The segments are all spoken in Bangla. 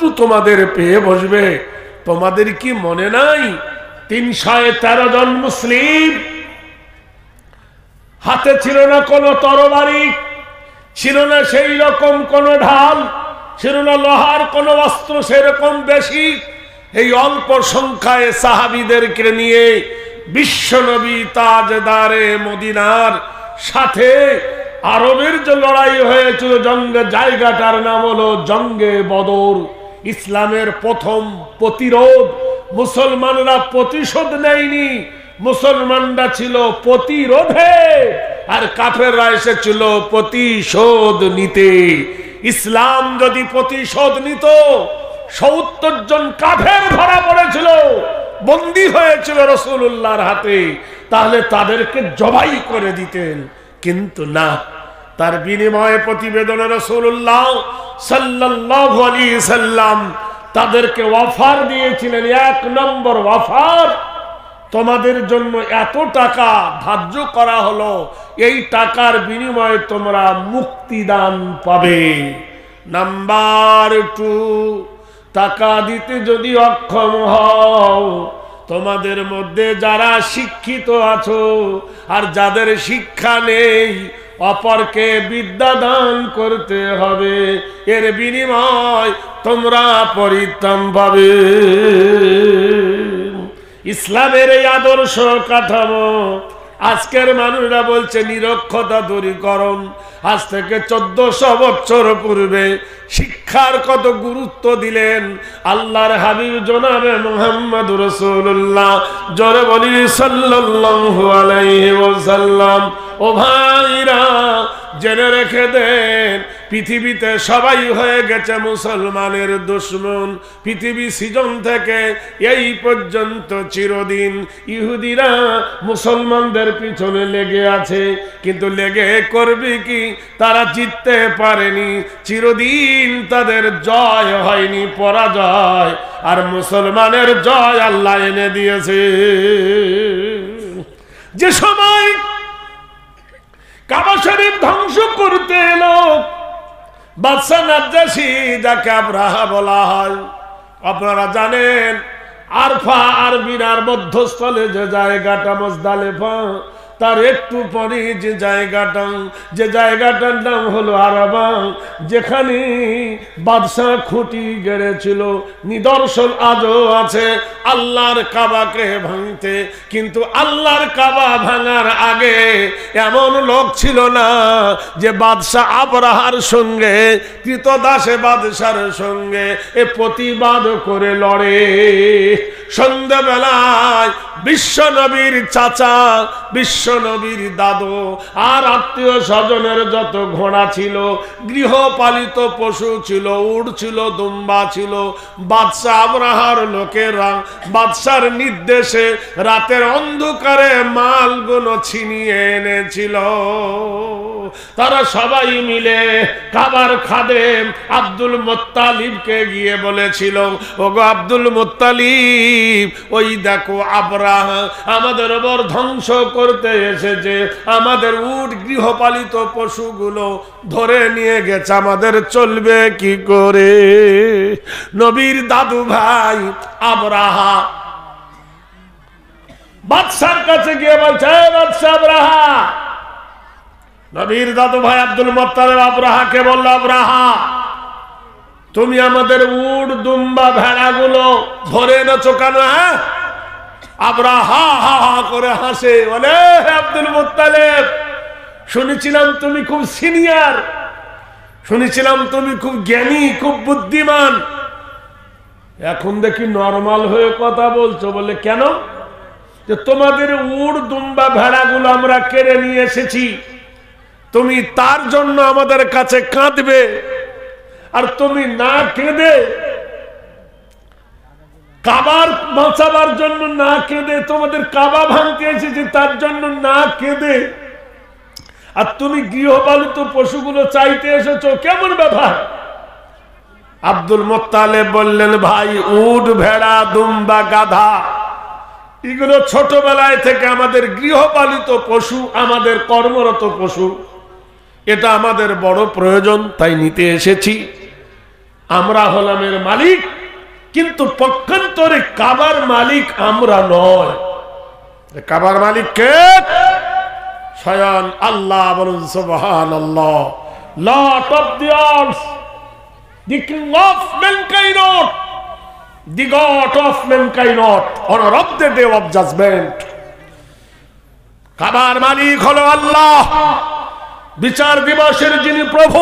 শত্রু তোমাদের পেয়ে বসবে। তোমাদের কি মনে নাই 313 জন মুসলিম, হাতে ছিল না কোনো তরবারি, ছিল না সেই রকম কোন ঢাল, ছিল না লোহার কোন অস্ত্র সেরকম বেশি। এই অল্প সংখ্যায় সাহাবীদেরকে নিয়ে বিশ্বনবী তাজদারে মদিনার সাথে আরবের যে লড়াই হয়েছিল জঙ্গে, জায়গাটার নাম হলো জঙ্গে বদর। ইসলামের প্রথম প্রতিরোধ। মুসলমানরা প্রতিশোধ নেয়নি, মুসলমানরা ছিল প্রতিরোধে, আর কাফেররা এসেছিল প্রতিশোধ নিতে। ইসলাম যদি প্রতিশোধ নিত, ৭০ জন কাফের ধরা পড়েছিল, বন্দী হয়েছিল রাসূলুল্লাহর হাতে, তাহলে তাদেরকে জবাই করে দিতেন। কিন্তু না, তার বিনিময়ে প্রতিবেদনে রাসূলুল্লাহ সাল্লাল্লাহু আলাইহি সাল্লাম তাদেরকে অফার দিয়েছিলেন। ১ নম্বর অফার, তোমাদের জন্য এত টাকা ধার্য করা হলো, এই টাকার বিনিময়ে তোমরা মুক্তিদান পাবে। নাম্বার 2, টাকা দিতে যদি অক্ষম হও, তোমাদের মধ্যে যারা শিক্ষিত আছো আর যাদের শিক্ষা নেই, অপরকে বিদ্যা দান করতে হবে, এর বিনিময় তোমরা পরিত্রাণ পাবে। ইসলামের এই আদর্শ কাঠামো আজকের মানুষরা বলছে নিরক্ষরতা দূরীকরণ। আজ থেকে 1400 বছর পূর্বে শিক্ষার কত গুরুত্ব দিলেন আল্লাহর হাবিব জনাবে মুহাম্মদ রাসূলুল্লাহ, জোরে বলি সাল্লাল্লাহু আলাইহি ওয়াসাল্লাম। ও ভাইরা, জেনে রেখে দেন, পৃথিবীতে সবাই হয়ে গেছে মুসলমানের দুশমন। পৃথিবী সৃজন থেকে এই পর্যন্ত চিরদিন ইহুদিরা মুসলমানদের পিছনে লেগে আছে, কিন্তু লেগে করবে কি? তারা জিততে পারেনি, চিরদিন তাদের জয় হয়নি, পরাজয়। আর মুসলমানের জয় আল্লাহ এনে দিয়েছে। যে সময় কাবা শরীফ ধ্বংস করতে এলো বাদশা নাজ্জাশী, যাকে আবরাহা বলা হয়, আপনারা জানেন আরফা আর মিনার মধ্যস্থলে যে জায়গাটা মুজদালিফা, তার একটু পরে যে জায়গাটার নাম হলো আরাবা, যেখানে বাদশা খুঁটি গেড়েছিল। নিদর্শন আজও আছে আল্লাহর কাবাকে ভাঙতে। কিন্তু আল্লাহর কাবা ভাঙার আগে এমন লোক ছিল না যে বাদশা আবরাহার সঙ্গে, কৃতদাসে বাদশার সঙ্গে এ প্রতিবাদ করে লড়ে। সন্ধ্যাবেলায় বিশ্ব নবীর চাচা, বিশ্ব নবীর দাদু আর আত্মীয় স্বজনের যত ঘোড়া ছিল, গৃহপালিত পশু ছিল, উট ছিল, দুম্বা ছিল, বাদশা আবরাহার লোকেরা বাদশার নির্দেশে রাতের অন্ধকারে মালগুলো ছিনিয়ে এনেছিল। তারা সবাই মিলে কাবার খাদেম আব্দুল মুত্তালিবকে গিয়ে বলেছিল, ওগো আব্দুল মুত্তালিব, ওই দেখো আবরাহা আমাদের ওপর ধ্বংস করতে এসেছে, আমাদের উট গৃহপালিত পশুগুলো ধরে নিয়ে গেছে, আমাদের চলবে কি করে? নবীর দাদু ভাই আবরাহা বাদশার কাছে গিয়ে বলছে, বাদশা আবরাহা, নবীর দাদু ভাই আব্দুল মুত্তালিব আবরাহাকে বলল, আবরাহা তুমি আমাদের উট দুম্বা ভেড়াগুলো ধরে এনেছো কেন? হ্যাঁ? আবরাহা হা হা করে হাসে, বলে, আব্দুল মুত্তালিব, শুনেছিলাম তুমি খুব সিনিয়র, শুনেছিলাম তুমি খুব জ্ঞানী, খুব বুদ্ধিমান, এখন দেখি নরমাল হয়ে কথা বলছো। বলে কেন? যে তোমাদের উট দুম্বা ভেড়াগুলো আমরা কেড়ে নিয়ে এসেছি, তুমি তার জন্য আমাদের কাছে কাঁদবে, আর তুমি না কেঁদে, কাবার বাঁচাবার জন্য না কেঁদে, তোমাদের কাবা ভাঙতে এসেছে তার জন্য না কেঁদে, আর তুমি গৃহপালিত পশুগুলো চাইতে এসেছো, কেমন ব্যাপার? আব্দুল মুত্তালিব বললেন, ভাই, উট ভেড়া দুম্বা গাধা এগুলো ছোটবেলায় থেকে আমাদের গৃহপালিত পশু, আমাদের কর্মরত পশু, এটা আমাদের বড় প্রয়োজন, তাই নিতে এসেছি। আমরা হলাম এর মালিক, কিন্তু পক্ষান্তরে কাবার মালিক আমরা নয়। কাবার মালিক কে? স্বয়ং আল্লাহ। বলুন সুবহানাল্লাহ। Lord of the earth, the king of mankind, the god of mankind, honor of the day of judgment। কাবার মালিক হলো আল্লাহ, বিচার দিবসের যিনি প্রভু,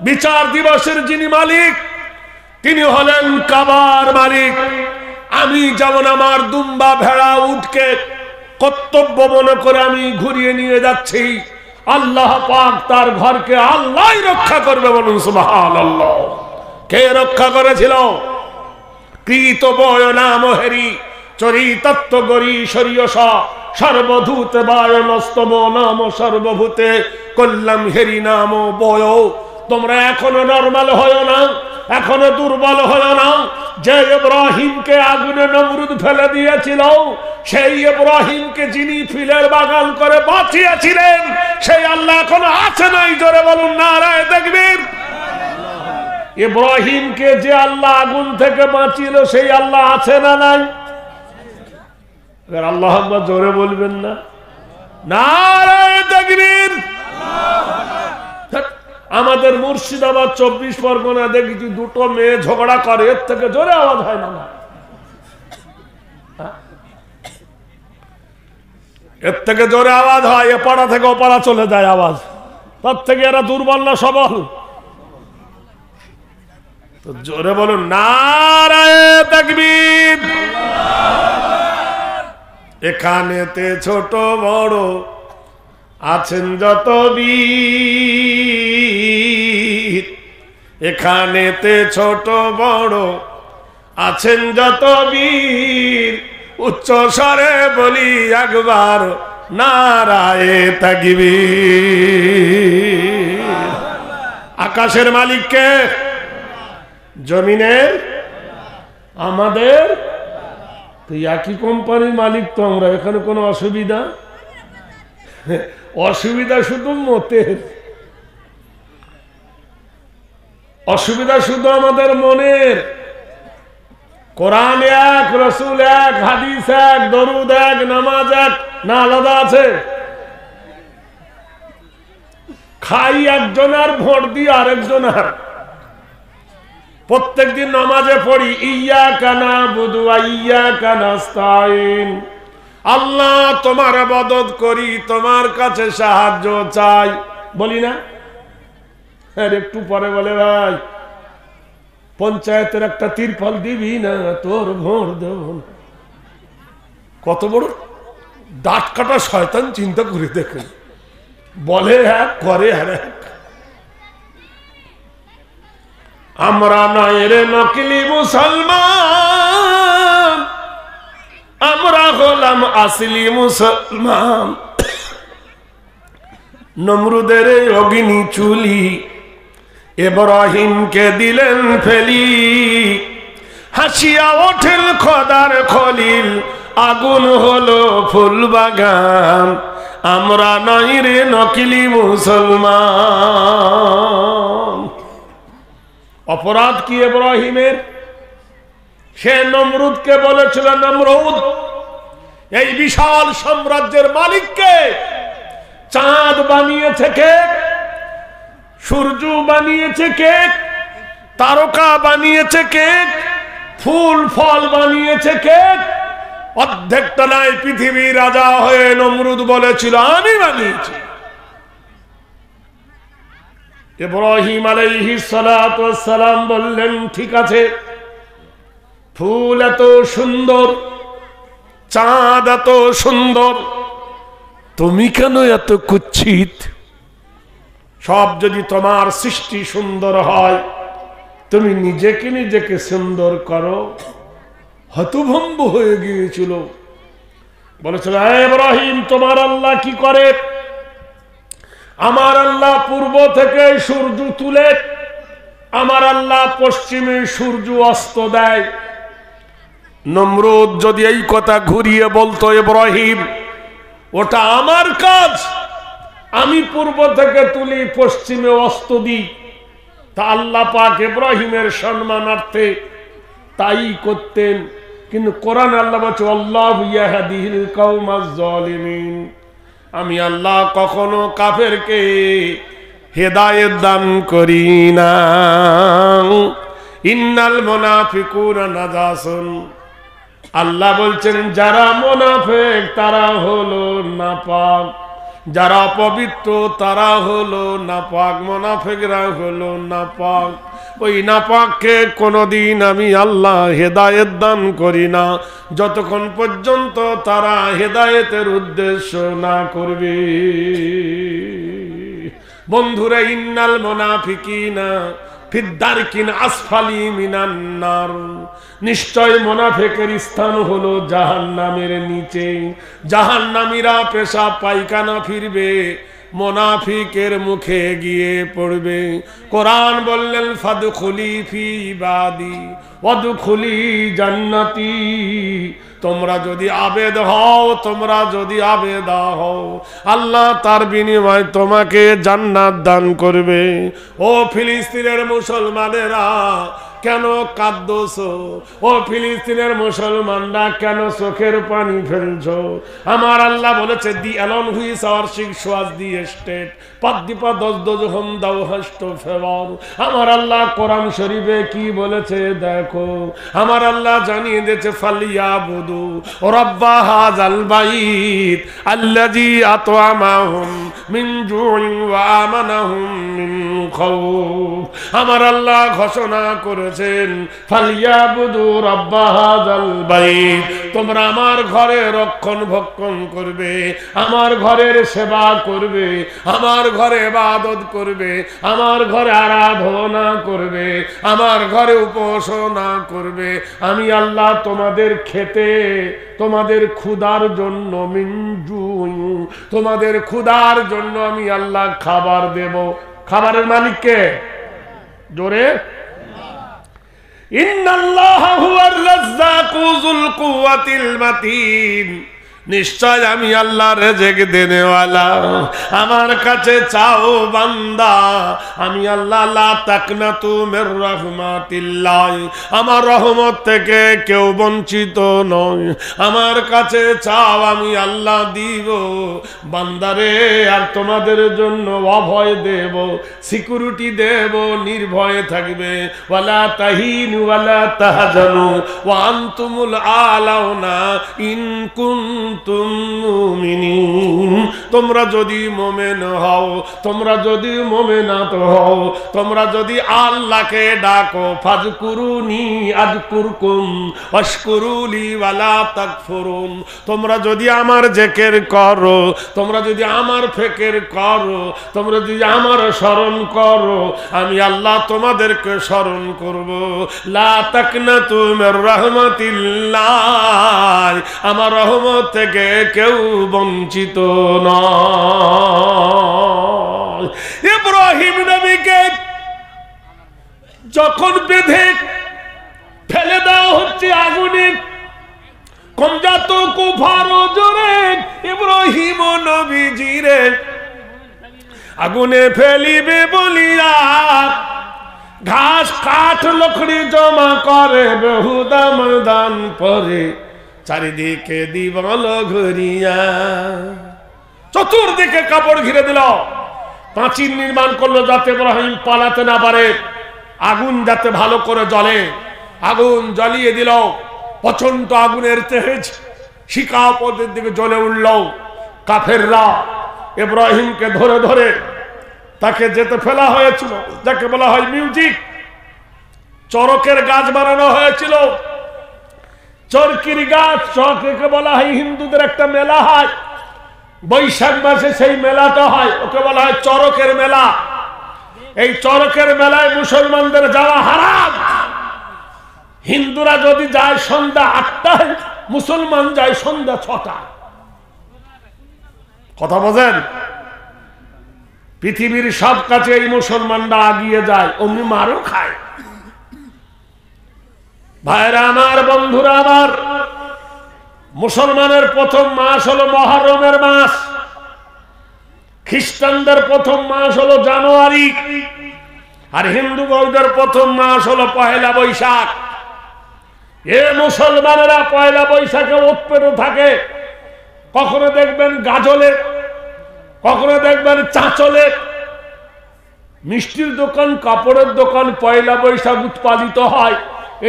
বিচার দিবসের যিনি মালিক, তিনি হলেন কাবার মালিক। আমি যেমন আমার দুম্বা ভেড়া উটকে কর্তব্য মনে করে আমি ঘুরিয়ে নিয়ে যাচ্ছি, আল্লাহ পাক তার ঘরকে আল্লাহই রক্ষা করবে। বলুন সুবহানাল্লাহ। কে রক্ষা করেছিল? কৃত বয় নাম হেরি চরিতত্ব গরি শরীয়স সর্বভূত বায় নস্তম নাম সর্বভূতে কল্যাম হেরি নাম বয়। তোমরা এখনো নরমাল হয় না, এখনো দুর্বল হয় না। যে ইব্রাহিমকে আগুনে নমরুদ ফেলে দিয়েছিল, সেই ইব্রাহিমকে যিনি ফিলের বাগান করে বাঁচিয়েছিলেন, সেই আল্লাহ এখনো আছে নাই? জোরে বলুন নারায়ে তাকবীর। ইব্রাহিমকে যে আল্লাহ আগুন থেকে বাঁচিয়েছিল, সেই আল্লাহ আছে না নাই? আল্লাহ আকবার জোরে বলবেন না? নারায়ে তাকবীর। আমাদের মুর্শিদাবাদ 24 পরগনা দেখেছি দুটো মেয়ে ঝগড়া করে, এর থেকে জোরে আওয়াজ হয় না? এর থেকে জোরে আওয়াজ হয়, এ পাড়া থেকে ও পাড়া চলে যায় আওয়াজ। তার থেকে এরা দুর্বল না সবল? তো জোরে বলুন নারায়ে তাকবীর। এখানেতে ছোট বড় আছেন যত বীর, এখানেতে ছোট বড় আছেন যত বীর, উচ্চ স্বরে বলি একবার নারায়ে তাকবীর। আকাশের মালিক কে? জমিনের? আমাদের তো একই কোম্পানির মালিক তো আমরা। এখানে কোনো অসুবিধা? অসুবিধা শুধু মতের, অসুবিধা শুধু আমাদের মনের। কোরআন এক, রসুল এক, হাদিস এক, দরুদ এক, নামাজ এক, না আলাদা আছে? খাই একজন আর ভোট দিই আরেকজন। আর প্রত্যেকদিন নামাজে পড়ি ইয়্যাকা না'বুদু ওয়া ইয়্যাকা নাস্তাঈন, আল্লাহ তোমার ইবাদত করি, তোমার কাছে সাহায্য চাই, বলি না? আর একটু পরে বলে ভাই পঞ্চায়েতের একটা তিরপল দিবি না, তোর ভোট দেব না। কত বড় দাঁত কাটা শয়তান, চিন্তা করে দেখেন। বলে এক, করে আর এক। আমরা নয় রে নকলি মুসলমান, আমরা হলাম আসলি মুসলমান। নমরুদের অগ্নি চুলি ইব্রাহিমকে দিলেন ফেলি, হাসিয়া ওঠেন খোদার খলিল, আগুন হলো ফুল বাগান। আমরা নয় রে নকলি মুসলমান। অপরাধ কি ইব্রাহিমের? সে নমরুদকে বলেছিল, নমরুদ এই বিশাল সাম্রাজ্যের মালিককে চাঁদ বানিয়েছে কে? সূর্য বানিয়েছে কে? তারকা বানিয়েছে কে? ফুল ফল বানিয়েছে কে? অর্ধেকটা নাই পৃথিবীর রাজা হয়ে নমরুদ বলেছিল আমি বানিয়েছি। ইব্রাহিম আলাইহিস সালাতু ওয়াস সালাম বললেন, ঠিক আছে, ফুল এত সুন্দর, চাঁদ এত সুন্দর, তুমি কেন এত কুৎসিত? সব যদি তোমার সৃষ্টি সুন্দর হয়, তুমি নিজেকে সুন্দর করো। হতভম্ব হয়ে গিয়েছিল, বলেছিল, ইব্রাহিম তোমার আল্লাহ কি করে? আমার আল্লাহ পূর্ব থেকে সূর্য তুলে, আমার আল্লাহ পশ্চিমে সূর্য অস্ত দেয়। নমরুদ যদি এই কথা ঘুরিয়ে বলতো, ইব্রাহিম ওটা আমার কাজ, আমি পূর্ব থেকে তুলি পশ্চিমে অস্ত দিই, তা আল্লাহ পাক ইব্রাহিমের সম্মানার্থে তাই করতেন। কিন্তু কোরআন আল্লাহ বলছে আল্লাহু ইয়াহদিল কওমাজ জালিমিন, আমি আল্লাহ কখনো কাফেরকে হেদায়েত দান করি না। ইন্নাল মুনাফিকুনা নাজাসুন, আল্লাহ বলছেন যারা মুনাফিক তারা হলো নাপাক, যারা পবিত্র তারা হলো নাপাক, মুনাফিকরা হলো নাপাক। ওই নাপাককে কোনোদিন আমি আল্লাহ হেদায়েত দান করি না যতক্ষণ পর্যন্ত তারা হেদায়েতের উদ্দেশ্য না করবে। বন্ধুরা, ইন্নাল মুনাফিকিনা ফিদ্দারকিন আসফালি মিনান নার, নিশ্চয় মুনাফিকের স্থান হলো জাহান্নামের নিচে। জাহান্নামীরা পেশাব পায়খানা ফিরবে, মুনাফিকের মুখে গিয়ে পড়বে। কোরআন বললেন ফাদখুলি ফি ইবাদি ওয়াদখুলি জান্নাতি, তোমরা যদি আবেদ হও, তোমরা যদি আবেদা হও, আল্লাহ তার বিনিময়ে তোমাকে জান্নাত দান করবে। ও ফিলিস্তিনের মুসলমানেরা কেন কাঁদছো? ও ফিলিস্তিনের মুসলমানরা কেন চোখের পানি ফেলছো? আমার আল্লাহ বলেছে the alone whose our six was the state পাদ্দীপা দজ হোম দাও হাস্ট ফেভার। আমার আল্লাহ কোরআন শরীফে কি বলেছে দেখো। আমার আল্লাহ জানিয়ে দিয়েছে ফালিয়াবুদু রাব্বা হাযাল বাইত আল্লাযী আত'আমাহুম মিন জু'ইন ওয়া আমানাহুম মিন খাউফ। আমার আল্লাহ ঘোষণা করেছেন ফালিয়াবুদু রাব্বা হাযাল বাইত, তোমরা আমার ঘরে রক্ষণভক্ষণ করবে, আমার ঘরের সেবা করবে, আমার ঘরে ইবাদত করবে, আমার ঘরে আরাধনা করবে, আমার ঘরে উপাসনা করবে। আমি আল্লাহ তোমাদের খেতে, তোমাদের ক্ষুধার জন্য মিনজুই, তোমাদের ক্ষুধার জন্য আমি আল্লাহ খাবার দেব। খাবারের মালিককে জোরে ইন্নাল্লাহা হুয়ার রাজ্জাকু যুল কুওয়াতিল মাতিন, নিশ্চয় আমি আল্লাহ রেজেক দেনেওয়ালা। আমার কাছে চাও বান্দা, আমি আল্লাহ লা তাকনাতু মির রাহমাতিল্লাহ, আমার রহমত থেকে কেউ বঞ্চিত নয়। আমার কাছে চাও, আমি আল্লাহ দিব বান্দারে। আর তোমাদের জন্য অভয় দেব, সিকিউরিটি দেব, নির্ভয়ে থাকবে। ওয়ালা তাহিনু ওয়ালা তাহজানু ওয়া আনতুমুল আলাউনা ইন কুনতুম তোমরা যদি মোমেন হও, তোমরা যদি মোমেনাত হও, তোমরা যদি আল্লাহকে ডাকো, ফাজকুরুনি আযকুরকুম ওয়াশকুরুলি ওয়ালা তাকফুরুন, তোমরা যদি আমার জিকির করো, তোমরা যদি আমার ফিকির করো, তোমরা যদি আমার স্মরণ করো, আমি আল্লাহ তোমাদেরকে স্মরণ করব। লা তাকনাতু মির রাহমাতিল্লাহ, আমার রহমত থেকে কেউ বঞ্চিত নয়। ইব্রাহিম নবীকে যখন বেঁধে ফেলে দেওয়া হচ্ছে আগুনে, কমজাত কুফার জোরে ইব্রাহিম নবীজিরে আগুনে ফেলিবে বলিয়া ঘাস কাঠ লকড়ি জমা করে বহুদাম দান পরে চারিদিকে দিবল ঘুরিয়া, চতুর্দিকে কাপড় ঘিরে দিল, প্রাচীর নির্মাণ করলো যাতে ইব্রাহিম পালাতে না পারে, আগুন যাতে ভালো করে জ্বলে, আগুন জ্বালিয়ে দিল। প্রচন্ড আগুনের তেজ শিখা পদের দিকে জ্বলে উঠল। কাফেররা ইব্রাহিমকে ধরে ধরে তাকে যেতে ফেলা হয়েছিল, যাকে বলা হয় মিউজিক, চরকের গাছ বানানো হয়েছিল। চরকির গাছ, চরকে বলা হয় হিন্দুদের একটা মেলা হয়, বৈশাখ মাসে সেই মেলাটা হয়, ওকে বলা হয় চরকের মেলা। এই চরকের মেলায় মুসলমানদের যাওয়া হারাম। হিন্দুরা যদি যায় সন্ধ্যা 8টায়, মুসলমান যায় সন্ধ্যা 6টায়। কথা বোঝেন? পৃথিবীর সব কাছে এই মুসলমানরা আগিয়ে যায়, অমনি মারও খায়। ভাইরা আমার, বন্ধুরা আমার, মুসলমানের প্রথম মাস হলো মুহররমের মাস, খ্রিস্টানদের প্রথম মাস হলো জানুয়ারি, আর হিন্দু বৌদ্ধের প্রথম মাস হলো পহেলা বৈশাখ। এ মুসলমানেরা পয়লা বৈশাখে উৎপেত থাকে। কখনো দেখবেন গাজলে, কখনো দেখবেন চাঁচলে। মিষ্টির দোকান, কাপড়ের দোকান পয়লা বৈশাখ উৎপাদিত হয়।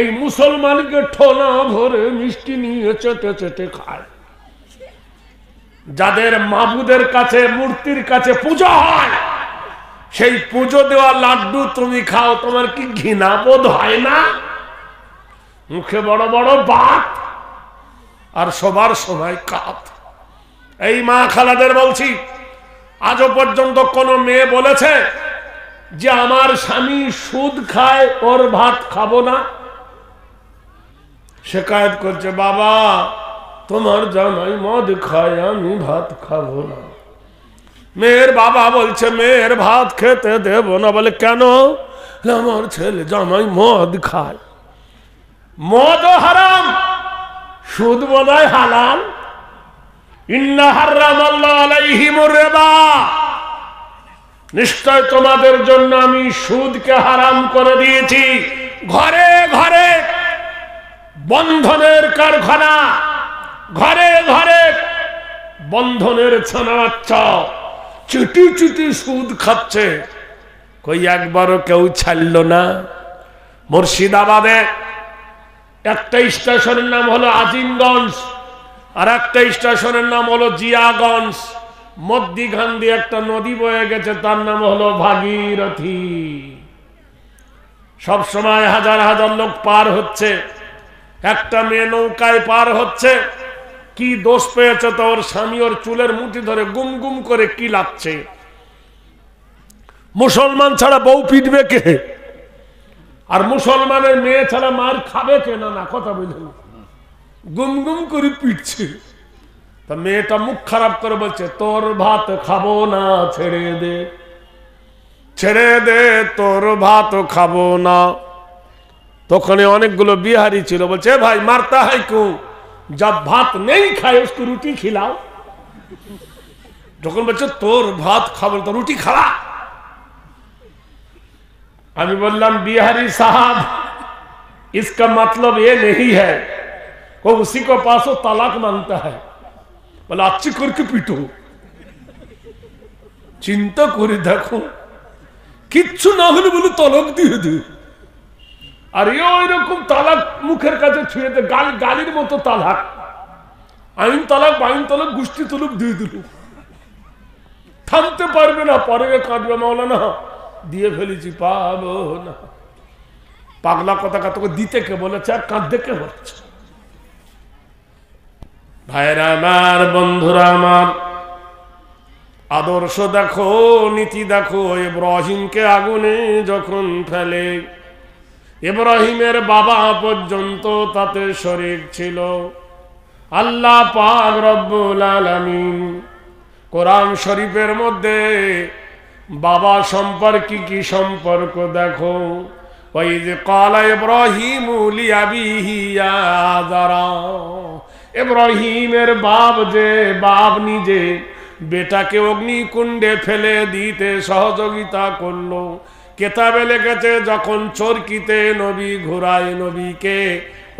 এই মুসলমানকে ঠোনা ভরে মিষ্টি নিয়ে চেটে চেটে খায়। যাদের মাবুদের কাছে, মূর্তির কাছে পূজা হয়, সেই পুজো দেওয়া লাড্ডু তুমি খাও, তোমার কি ঘৃণা বোধ হয় না? মুখে বড় বড় বাত আর সবার সময় কাত। এই মা খালাদের বলছি, আজও পর্যন্ত কোন মেয়ে বলেছে যে আমার স্বামী সুদ খায়, ওর ভাত খাবো না? শিকায়ত করছে, বাবা তোমার জামাই মদ খায়, আমি ভাত খাবো না। মেয়ের বাবা বলছে মেয়ের ভাত খেতে দেব না। বলে কেন? আমার ছেলে জামাই মদ খায়। মদ হারাম, সুদ বোধহয় হালাল। ইন্না হারামাল্লাহু আলাইহিমুর রিবা, নিশ্চয় তোমাদের জন্য আমি সুদকে হারাম করে দিয়েছি। ঘরে ঘরে বন্ধনের কারখানা, ঘরে ঘরে বন্ধনের ছানা বাচ্চা চুটি চুটি সুদ খাচ্ছে। কই একবারও কেউ ছাড়ল না। মুর্শিদাবাদে একটা স্টেশনের নাম হলো আজিমগঞ্জ, আর একটা স্টেশনের নাম হলো জিয়াগঞ্জ। মধ্যিখান দিয়ে একটা নদী বয়ে গেছে, তার নাম হলো ভাগীরথী। সব সময় হাজার হাজার লোক পার হচ্ছে। একটা মেয়ে নৌকায় পার হচ্ছে। কি দোষ পেয়েছে তো ওর স্বামী ওর চুলের মুঠি ধরে গুম গুম করে কি লাগছে। মুসলমান ছাড়া বউ পিটবে কে? আর মুসলমানের মেয়ে ছাড়া মার খাবে কে? না না, কথা বললেন, গুম গুম করে পিটছে। তা মেয়েটা মুখ খারাপ করে বলছে তোর ভাত খাবো না, ছেড়ে দে, ছেড়ে দে, তোর ভাত খাবো না। তখন অনেকগুলো বিহারি ছিল, বলছে ভাই মারতা হয় ক্যু, जब भात नहीं खाए उसको रोटी खिलाओ। যখন বলছে তোর ভাত খাবো তো রুটি খাওয়া। আমি বললাম बिहारी साहब इसका मतलब ये नहीं है वो उसी को पास वो तलाक मांगता है। बोला अच्छी करके पीटो। चिंता করে দেখো, কিচ্ছু না হলে বলে তলাক দিয়ে দে। আর ওই রকম তালাক মুখের কাছে ছুঁয়ে দে, গালির মতো তালাক। আইন তালাক বাইন তালাক গোষ্ঠী তলুক দিয়ে দিল। থামতে পারবে না, পরে কাঁদবে মাওলানা দিয়ে ফেলেছি, পাবো না। পাগলা কথা তোকে দিতে কে বলেছে আর কাঁদতে কে বলছে? ভাইরা আমার, বন্ধুরা আমার, আদর্শ দেখো, নীতি দেখো। ইব্রাহিমকে আগুনে যখন ফেলে, ইব্রাহিমের বাবা পর্যন্ত তাতে শরীক ছিল। আল্লাহ পাক রব্বুল আলামিন কোরআন শরীফের মধ্যে বাবা সম্পর্কে কি সম্পর্ক দেখো। ওয়াইয ক্বালা ইব্রাহিমু লিআবিহি ইয়া আযারা, ইব্রাহিমের বাপ যে বাপ নিজে বেটাকে অগ্নিকুণ্ডে ফেলে দিতে সহযোগিতা করলো। কেতাবে লেগেছে যখন চরকিতে নবী ঘোরায় নবীকে,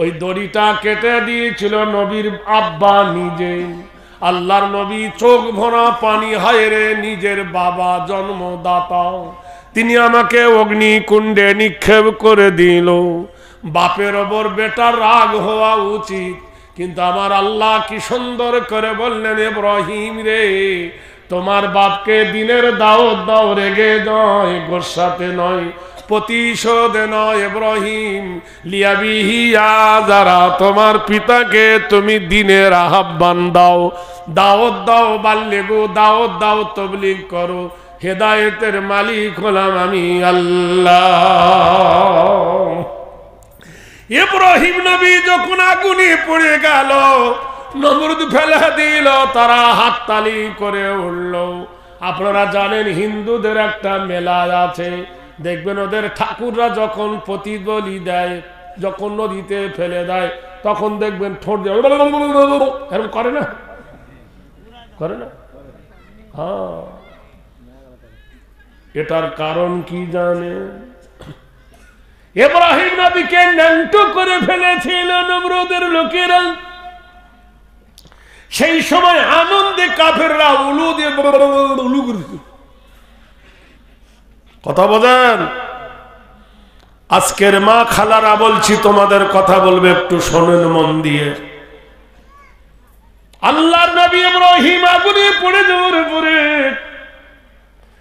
ওই দড়িটা কেটে দিয়েছিল নবীর আব্বা নিজে। আল্লাহর নবী চোখ ভরা পানি, হায় রে নিজের বাবা জন্মদাতা, তিনি আমাকে অগ্নিকুণ্ডে নিক্ষেপ করে দিল। বাপের ওপর বেটার রাগ হওয়া উচিত, কিন্তু আমার আল্লাহ কি সুন্দর করে বললেন, ইব্রাহিম রে তোমার বাপকে দিনের দাওয়াত দাও, রেগে নয়, গোসাতে নয়, প্রতিশোধে নয়। ইব্রাহিম লিয়াবিহি আযারা, তোমার পিতাকে তুমি দিনের আহ্বান দাও, দাওয়াত দাও, বাল্লিগু, দাওয়াত দাও, তাবলীগ করো। হেদায়েতের মালিক হলাম আমি আল্লাহ। ইব্রাহিম নবী যখন আগুনে পড়ে গেল, নমরুদ ফেলে দিল, তারা হাততালি করে উঠল। আপনারা জানেন হিন্দুদের একটা মেলা আছে, দেখবেন ওদের ঠাকুররা যখন প্রতিবলি দেয়, যখন নদীতে ফেলে দেয়, তখন দেখবেন ঠোঁট এরকম করে না, করে না? হ্যাঁ, এটার কারণ কি জানেন? ইব্রাহিম নবীকে ন্যাংটো করে ফেলেছিল নমরুদের লোকেরা। সেই সময় আনন্দে কাফেররা উলু দিয়ে উলু করেছিল। কথা বোঝেন? আজকের মা খালারা বলছি, তোমাদের কথা বলবে, একটু শোনেন মন দিয়ে। আল্লাহর নবী ইব্রাহিম আগুনে পড়ে যাওয়ার পরে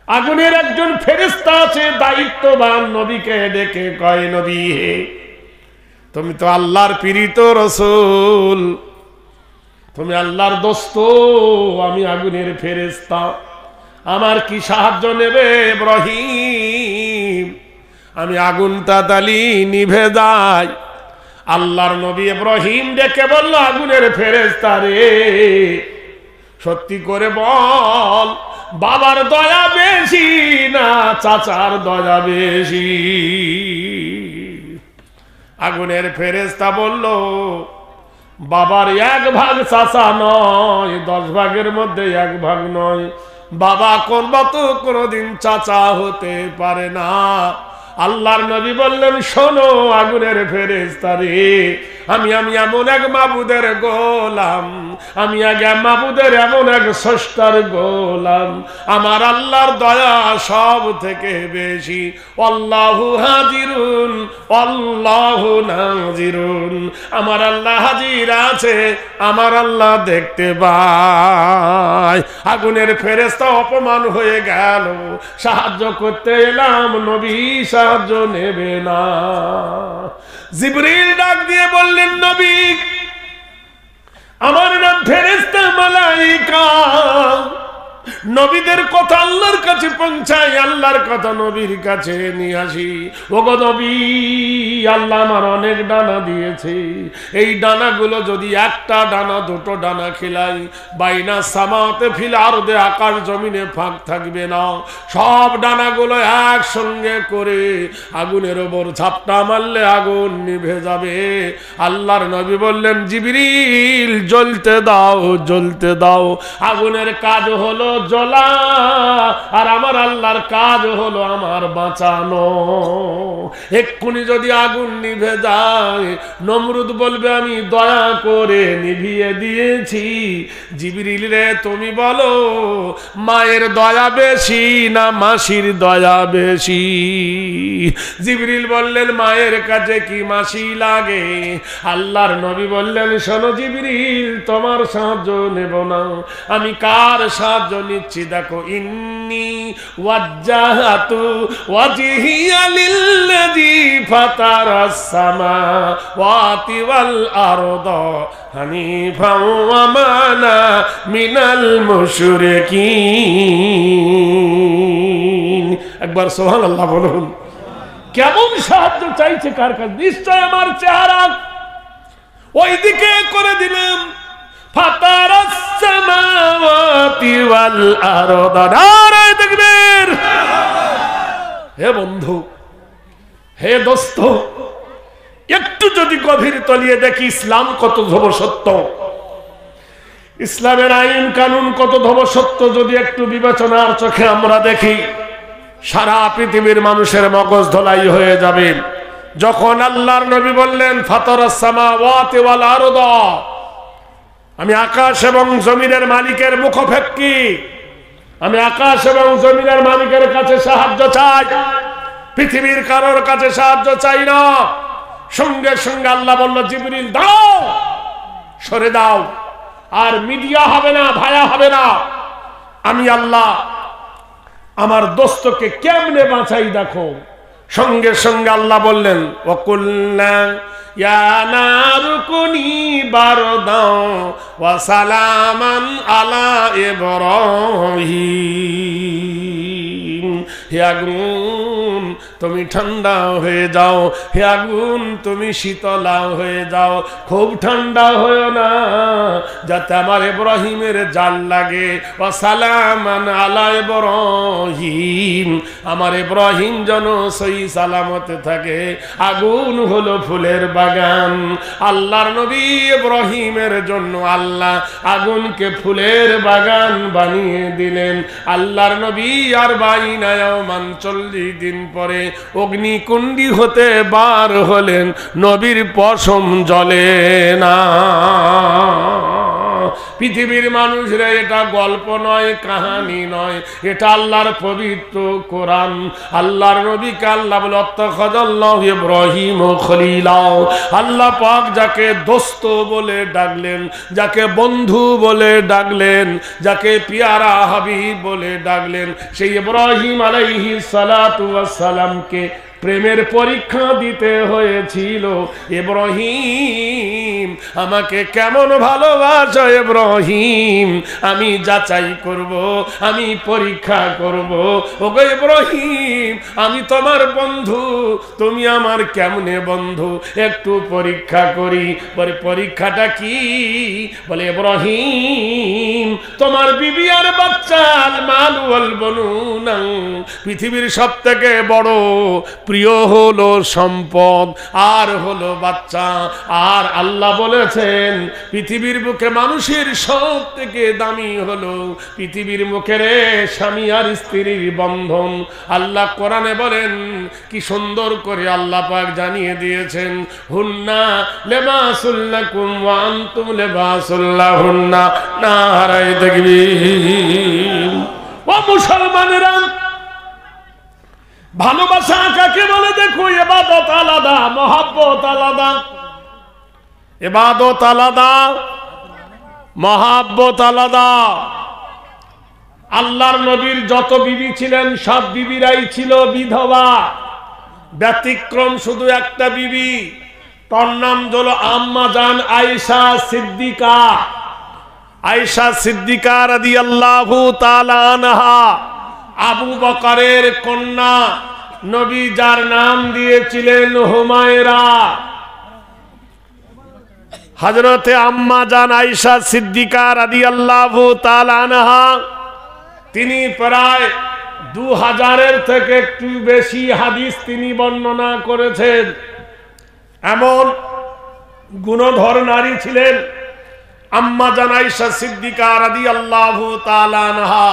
আগুনের একজন ফেরেশতা আছে দায়িত্ববান, নবীকে ডেকে কয়, নবী হে, তুমি তো আল্লাহর প্রেরিত রাসূল, তুমি আল্লাহর দোস্ত, আমি আগুনের ফেরেশতা, আমার কি সাহায্য নেবে? ইব্রাহিম, আমি আগুনটা তালি নিভে যাই। আল্লাহর নবী ইব্রাহিম ডেকে বলল, আগুনের ফেরেশতা রে, সত্যি করে বল, বাবার দয়া বেশি না চাচার দয়া বেশি? আগুনের ফেরেশতা বলল, বাবার 1 ভাগ চাচা নয়, 10 ভাগের মধ্যে 1 ভাগ নয়। বাবা কোনোদিন চাচা হতে পারে না। আল্লাহর নবী বললেন, শোনো আগুনের ফেরেশতা রে, আমি এমন এক মাবুদের গোলাম, আমি মাবুদের এমন এক স্রষ্টার গোলাম, আমার আল্লাহর দয়া সব থেকে বেশি। আল্লাহু হাজিরুন আল্লাহু নাজিরুন, আমার আল্লাহ হাজির আছে, আমার আল্লাহ দেখতে পায়। আগুনের ফেরেশতা অপমান হয়ে গেল, সাহায্য করতে এলাম, নবী সাহায্য নেবে না। জিবরিল ডাক দিয়ে বললেন, নবী, আমার নাম ফেরেশতা মালাইকা, নবীদের কথা আল্লাহর কাছে পৌঁছাই, আল্লাহর কথা নবীর কাছে নিয়ে আসি। ওগো নবী, আল্লাহ আমার অনেক ডানা দিয়েছে, এই ডানাগুলো যদি একটা ডানা 2টো ডানা খেলাই, বাইনা সামাতে ফিল আরদে, আকাশ জমিনে ফাঁক থাকবে না, সব ডানাগুলো একসঙ্গে করে আগুনের ওপর ঝাপটা মারলে আগুন নিভে যাবে। আল্লাহর নবী বললেন, জিবরিল, জ্বলতে দাও, জ্বলতে দাও। আগুনের কাজ হলো জ্বলা, আর আমার আল্লাহর কাজ হলো আমার বাঁচানো। এক্ষুনি যদি আগুন নিভে যায়, নমরুদ বলবে, আমি দয়া করে নিভিয়ে দিয়েছি। জিবরিল রে, তুমি বলো, মায়ের দয়া বেশি না মাসির দয়া বেশি? জিবরিল বললেন, মায়ের কাছে কি মাসি লাগে? আল্লাহর নবী বললেন, শোনো জিবরিল, তোমার সাহায্য নেব না, আমি কার সাহায্য নিচ্ছি দেখো। ইন্নী ওয়াজ্জাহাতু ওয়াজহিয়া লিল্লাযী ফাতারাস সামাওয়াতি ওয়াল আরদা হানিফাও ওয়া মা আনা মিনাল মুশরিকিন। একবার সুবহানাল্লাহ বলুন। কেমন সাহায্য চাইছে কার কাছে? নিশ্চয় আমার চেহারা ওইদিকে করে দিলাম। ফাতারাস সামাওয়াতি ওয়াল আরদা, নারায়ে তাকবীর। হে বন্ধু, হে দোস্ত, একটু যদি গভীর তলিয়ে দেখি ইসলাম কত ধ্রুবসত্য, ইসলামের আইন কানুন কত ধ্রুবসত্য, যদি একটু বিবেচনার চোখে আমরা দেখি, সারা পৃথিবীর মানুষের মগজ ধোলাই হয়ে যাবে। যখন আল্লাহর নবী বললেন, ফাতারাস সামাওয়াতি ওয়াল আরদা, আমি আকাশ এবং জমিনের মালিকের মুখোপেক্ষী, আমি আকাশ এবং জমিনের মালিকের কাছে সাহায্য চাই, পৃথিবীর কারোর কাছে সাহায্য চাই না। সঙ্গে সঙ্গে আল্লাহ বলল, জিবরিল দাও, সরে দাও, আর মিডিয়া হবে না, ভায়া হবে না। আমি আল্লাহ আমার দোস্তকে কেমনে বাঁচাই দেখো। সঙ্গে সঙ্গে আল্লাহ বললেন, ওয়াকুলনা ইয়া নারু কুনি বারদাও ওয়া সালামান আলা ইব্রাহিম। হে আগুন, তুমি ঠান্ডা হয়ে যাও, হে আগুন, তুমি শীতলা হয়ে যাও, খুব ঠান্ডা হয়েও না, যাতে আমার ইব্রাহিমের জাল লাগে। ওয়া সালামান আলা ইব্রাহিম, আমার ইব্রাহিম যেন সহি সালামতে থাকে। আগুন হলো ফুলের বাগান। আল্লাহর নবী ইব্রাহিমের জন্য আল্লাহ আগুনকে ফুলের বাগান বানিয়ে দিলেন। আল্লাহর নবী আর 40 দিন পরে অগ্নিকুণ্ডি হতে বার হলেন, নবীর পশম জ্বলে না। পৃথিবীর মানুষরা এটা গল্প নয়, কাহানি নয়, এটা আল্লাহর পবিত্র কোরআন। আল্লাহর নবীকে আল্লাহ বলে আত্তাখাযাল্লাহু ইব্রাহিম খলিলা। আল্লাহ পাক যাকে দোস্ত বলে ডাকলেন, যাকে বন্ধু বলে ডাকলেন, যাকে পিয়ারা হাবিব বলে ডাকলেন, সেই ইব্রাহিম আলাইহিস সালাতু ওয়াস সালামকে প্রেমের পরীক্ষা দিতে হয়েছিল। ইব্রাহিম আমাকে কেমন ভালোবাসো ইব্রাহিম, আমি যাচাই করব, আমি পরীক্ষা করব। ওগো ইব্রাহিম, আমি তোমার বন্ধু, তুমি আমার কেমনে বন্ধু, একটু পরীক্ষা করি। বলে পরীক্ষাটা কি? বলে ইব্রাহিম, তোমার বিবি আর বাচ্চা, আল মাল ওয়াল বনুন, পৃথিবীর সবথেকে বড় প্রিয় হলো সম্পদ আর হলো বাচ্চা। আর আল্লাহ বলেছেন পৃথিবীর বুকে মানুষের সব থেকে দামি হলো পৃথিবীর মুখের স্বামী আর স্ত্রীর বন্ধন। আল্লাহ কোরআনে বলেন, কি সুন্দর করে আল্লাহ পাক জানিয়ে দিয়েছেন, হুন্না লিবাসুল লাকুম ওয়া আনতুম লিবাসুল লাহুন্না। নারায়ে তাকবীর। ও মুসলমানেরা, ভালোবাসা কাকে বলে দেখো। ইবাদত আলাদা, মহব্বত আলাদা। ইবাদত আলাদা, মহব্বত আলাদা। আল্লাহর নবীর যত বিবি ছিলেন সব বিবিরাই ছিল বিধবা, ব্যতিক্রম শুধু একটা বিবি, তার নাম হলো আম্মা জান আয়েশা সিদ্দিকা। আয়েশা সিদ্দিকা রাদিয়াল্লাহু তাআলা আনহা আবু বকরের কন্যা, নবী যার নাম দিয়েছিলেন হুমায়রা। হযরতে আম্মা জান আয়েশা সিদ্দিকা রাদিয়াল্লাহু তাআলা আনহা, তিনি প্রায় 2000-এর থেকে একটু বেশি হাদিস তিনি বর্ণনা করেছেন। এমন গুণধর নারী ছিলেন আম্মা জান আয়েশা সিদ্দিকা রাদিয়াল্লাহু তাআলা আনহা।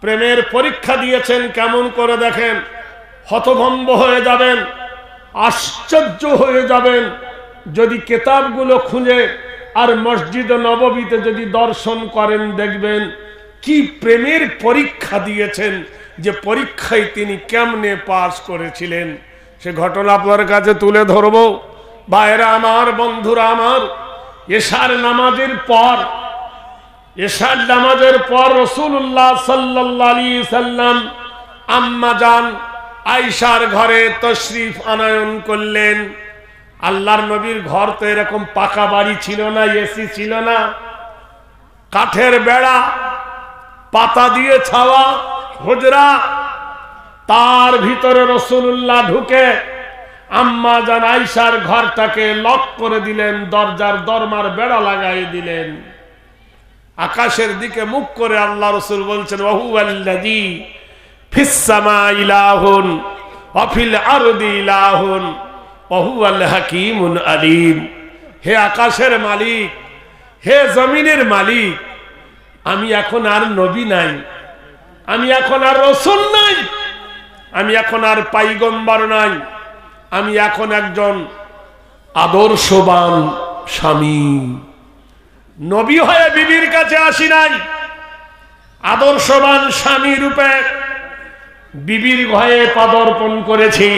প্রেমের পরীক্ষা দিয়েছেন কেমন করে দেখেন, হতভম্ব হয়ে যাবেন, আশ্চর্য হয়ে যাবেন যদি কিতাবগুলো খুঁজে আর মসজিদ নববীতে যদি দর্শন করেন, দেখবেন কি প্রেমের পরীক্ষা দিয়েছেন, যে পরীক্ষায় তিনি কেমনে পাস করেছিলেন। সে ঘটনা আপনার কাছে তুলে ধরব। ভাইরা আমার, বন্ধুরা আমার, এশার নামাজের পর রাসূলুল্লাহ সাল্লাল্লাহু আলাইহি সাল্লাম আম্মা জান আয়েশার ঘরে তশরিফ আনয়ন করলেন। আল্লাহর নবীর ঘর তো এরকম পাকা বাড়ি ছিল না, এসি ছিল না, কাঠের বেড়া, পাতা দিয়ে ছাওয়া হুজরা। তার ভিতরে রাসূলুল্লাহ ঢুকে আম্মা জান আয়েশার ঘরটাকে লক করে দিলেন, দরজার দরমার বেড়া লাগাই দিলেন। আকাশের দিকে মুখ করে আল্লাহ রাসূল বলছেন, ওয়া হুয়াল্লাযী ফিস সামাই ইলাহুন ওয়া ফিল আরদি ইলাহুন ওয়া হুয়াল হাকীমুল আলীম। হে আকাশের মালিক, হে জমিনের মালিক, আমি এখন আর নবী নাই, আমি এখন আর রাসূল নাই, আমি এখন আর পয়গম্বর নাই, আমি এখন একজন আদর্শবান স্বামী। নবী হয়ে বিবির কাছে আসি নাই, আদর্শবান স্বামী রূপে বিবির ঘরে পদার্পণ করেছি।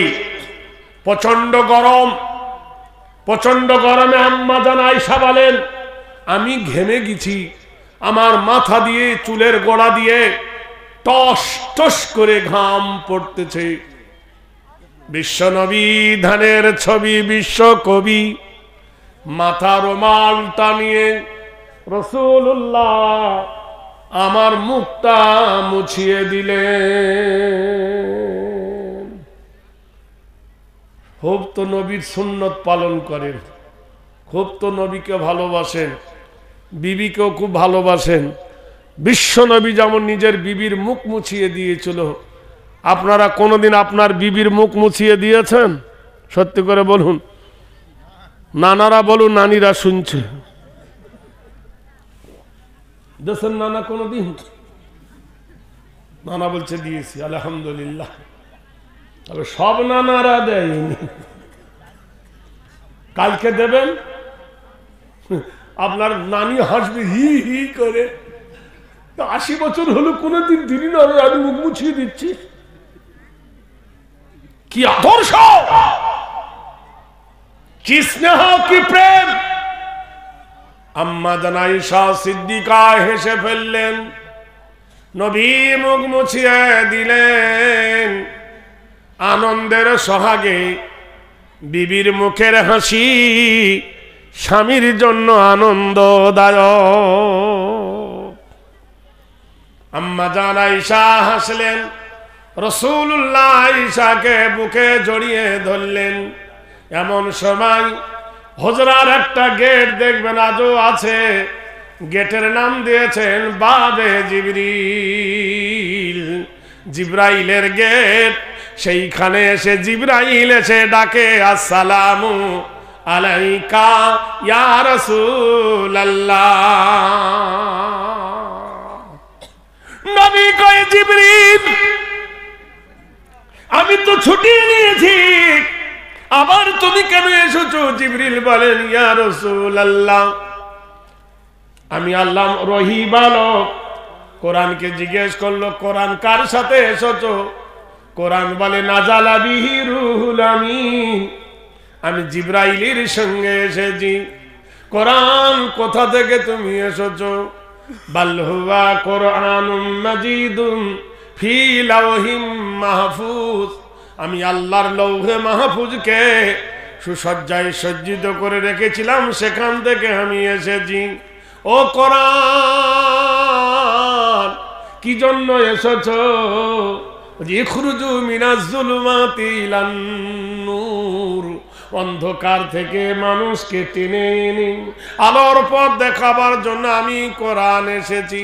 প্রচন্ড গরমে আম্মা জান আয়েশা বলেন, আমি ঘেমে গেছি, আমার মাথা দিয়ে চুলের গোড়া দিয়ে টস টস করে ঘাম পড়তেছে। বিশ্বনবী ধানের ছবি, বিশ্বকবি, মাথা রুমাল টানিয়ে রাসূলুল্লাহ আমার মুখটা মুছিয়ে দিলেন। খুব তো নবীর সুন্নত পালন করেন, খুব তো নবীকে ভালোবাসেন, বিবিকেও খুব ভালোবাসেন। বিশ্বনবী যেমন নিজের বিবির মুখ মুছিয়ে দিয়েছিল, আপনারা কোনোদিন আপনার বিবির মুখ মুছিয়ে দিয়েছেন? সত্যি করে বলুন, নানারা বলুন, নানিরা শুনছে। দেশের নানা কোনোদিন? নানা বলছে দিয়েছি, আলহামদুলিল্লাহ। তবে সব নানারা দেয়নি, কালকে দেবেন। আপনার নানি হাসবে হি হি করে, 80 বছর হলো কোনোদিন দিনই না, আমি মুখ মুছিয়ে দিচ্ছি। কি আদর্শ, কি স্নেহ, কি প্রেম! আম্মা জান আয়েশা সিদ্দিকা হেসে ফেললেন, নবী মুখ মুছিয়ে দিলেন। আনন্দের সোহাগে বিবির মুখের হাসি স্বামীর জন্য আনন্দদায়ক। আম্মা জান আয়েশা হাসলেন, রাসূলুল্লাহ আয়েশাকে বুকে জড়িয়ে ধরলেন। এমন সময় হুজরার একটা গেট দেখবেন আজও আছে, গেটের নাম দিয়েছেন বাবে জিবরিল, জিব্রাইলের গেট। সেইখানে এসে জিব্রাইল এসে ডাকে, আসসালামু আলাইকা ইয়া রাসূলুল্লাহ। নবী কয়, জিবরিল আমি তো ছুটি নিয়েছি, আবার তুমি কেন এসেছো? জিবরিল বলেন, ইয়া রাসূলুল্লাহ আমি আল্লাহ রহি বালক। কোরআনকে জিজ্ঞেস করলো, কোরআন কার সাথে এসেছো? কোরআন বলে, নাজালা বিহি রুহুল আমিন, আমি জিব্রাইলের সঙ্গে এসেছি। কোরআন কোথা থেকে তুমি এসেছো? বাল হুয়া কোরআনুম মাজিদুম ফি লাওহিম মাহফুজ, আমি আল্লাহর লৌহে মাহফুজকে সুসজ্জায় সজ্জিত করে রেখেছিলাম, সেখান থেকে আমি এসেছি। ও কোরআন কি জন্য এসেছো? ইখরুজু মিনাজ যুলুমাতি ইলান নূর, অন্ধকার থেকে মানুষকে টেনে এনে আলোর পথ দেখাবার জন্য আমি কোরআন এসেছি।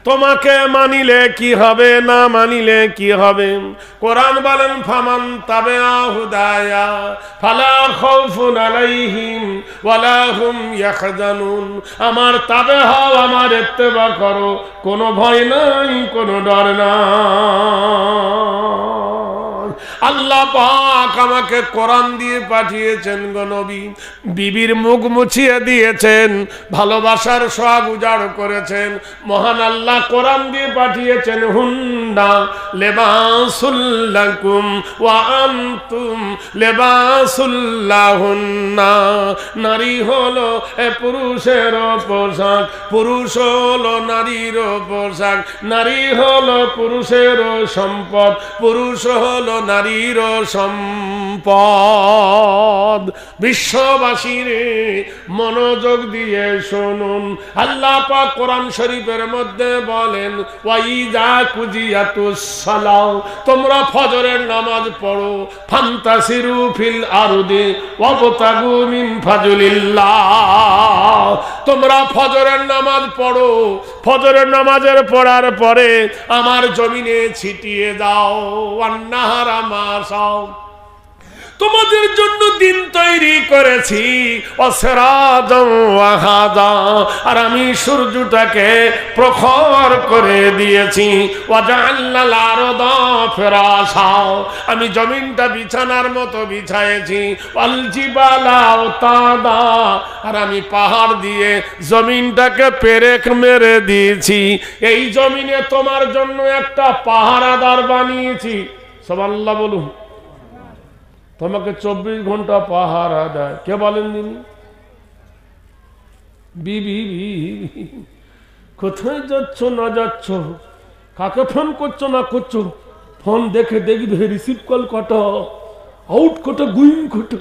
তোমাকে মানিলে কি হবে, না মানিলে কি হবে? কোরআন বলেন, ফামান তাবিআ হুদায়া ফালা খাউফুন আলাইহিম ওয়ালা হুম ইয়াহজানুন। আমার তাবে হও, আমার ইত্তেবা করো, কোনো ভয় নাই, কোনো ডর নাই। আল্লাহ পাক আমাকে কোরআন দিয়ে পাঠিয়েছেন গো নবী, বিবির মুখ মুছিয়ে দিয়েছেন, ভালোবাসার সোহাগ উজাড় করেছেন। মহান আল্লাহ কোরআন দিয়ে পাঠিয়েছেন, হুন্না লিবাসুল লাকুম ওয়া আনতুম লিবাসুল লাহুন্না। নারী হলো পুরুষের পোশাক, পুরুষ হলো নারীর পোশাক, নারী হলো পুরুষের সম্পদ, পুরুষ হলো নারীর সম্পদ। বিশ্ববাসীরে মনোযোগ দিয়ে শুনুন, আল্লাহ পাক কোরআন শরীফের মধ্যে বলেন, ওয়াইজা কুজিয়াতুস সালাহ, তোমরা ফজরের নামাজ পড়ো, ফান্তাসিরু ফিল আরদি ওয়াবতাগু মিন ফাজলিল্লাহ। তোমরা ফজরের নামাজ পড়ো, ফজরের নামাজের পড়ার পরে আমার জমিনে ছিটিয়ে দাও। আন্নাহারা মাসাও, তোমাদের জন্য দিন তৈরি করেছি, আর আমি সূর্যটাকে প্রখর করে দিয়েছি। আমি জমিনটা বিছানার মতো বিছায়েছি। আর আমি পাহাড় দিয়ে জমিনটাকে পেরেক মেরে দিয়েছি। এই জমিনে তোমার জন্য একটা পাহারাদার বানিয়েছি। সুবহানাল্লাহ বলুন। তোমাকে 24 ঘন্টা পাহারা দেয়। কে বলেন দিনি? বিবি কোথায় যাচ্ছ না যাচ্ছ, কাকে ফোন করছো না করছো, ফোন দেখে দেখবে রিসিভ কল কত, আউট কত, গুইং কত।